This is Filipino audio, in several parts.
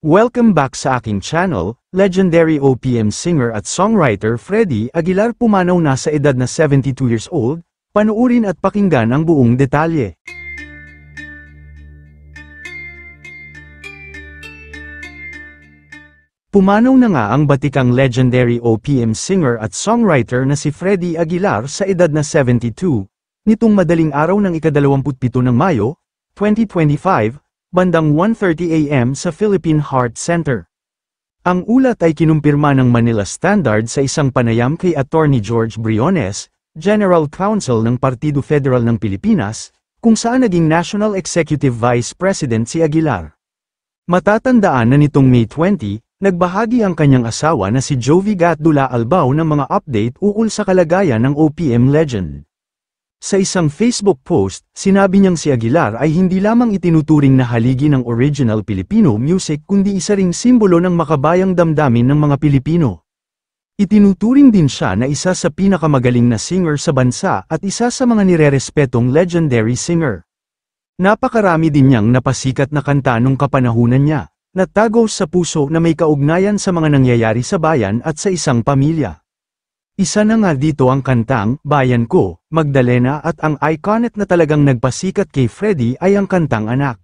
Welcome back sa aking channel. Legendary OPM singer at songwriter Freddy Aguilar pumanaw na sa edad na 72 years old. Panuurin at pakinggan ang buong detalye. Pumanaw na nga ang batikang legendary OPM singer at songwriter na si Freddy Aguilar sa edad na 72, nitong madaling araw ng ika-27 ng Mayo, 2025, bandang 1:30 AM sa Philippine Heart Center. Ang ulat ay kinumpirma ng Manila Standard sa isang panayam kay Attorney George Briones, General Counsel ng Partido Federal ng Pilipinas, kung saan naging National Executive Vice President si Aguilar. Matatandaan na nitong May 20, nagbahagi ang kanyang asawa na si Jovi Gatdula Albao ng mga update ukol sa kalagayan ng OPM legend. Sa isang Facebook post, sinabi niyang si Aguilar ay hindi lamang itinuturing na haligi ng original Filipino music kundi isa ring simbolo ng makabayang damdamin ng mga Pilipino. Itinuturing din siya na isa sa pinakamagaling na singer sa bansa at isa sa mga nirerespetong legendary singer. Napakarami din niyang napasikat na kanta nung kapanahunan niya, na tagos sa puso na may kaugnayan sa mga nangyayari sa bayan at sa isang pamilya. Isa na nga dito ang kantang, Bayan Ko, Magdalena at ang iconic na talagang nagpasikat kay Freddy ay ang kantang Anak.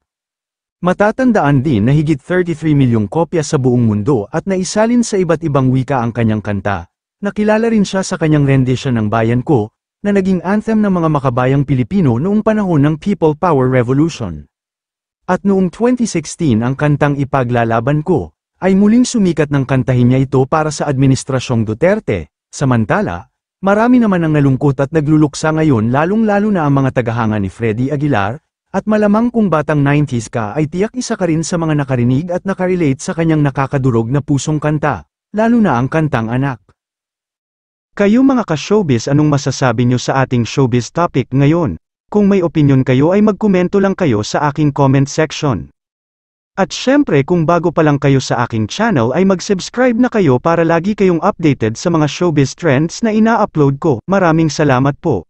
Matatandaan din na higit 33 milyong kopya sa buong mundo at naisalin sa iba't ibang wika ang kanyang kanta. Nakilala rin siya sa kanyang rendition ng Bayan Ko, na naging anthem ng mga makabayang Pilipino noong panahon ng People Power Revolution. At noong 2016 ang kantang Ipaglalaban Ko, ay muling sumikat ng kantahin niya ito para sa Administrasyong Duterte. Samantala, marami naman ang nalungkot at nagluluksa ngayon lalong-lalo na ang mga tagahanga ni Freddy Aguilar, at malamang kung batang 90s ka ay tiyak isa ka rin sa mga nakarinig at nakarelate sa kanyang nakakadurog na pusong kanta, lalo na ang kantang Anak. Kayo mga ka-showbiz, anong masasabi nyo sa ating showbiz topic ngayon? Kung may opinion kayo ay magkomento lang kayo sa aking comment section. At syempre kung bago pa lang kayo sa aking channel ay mag-subscribe na kayo para lagi kayong updated sa mga showbiz trends na ina-upload ko. Maraming salamat po.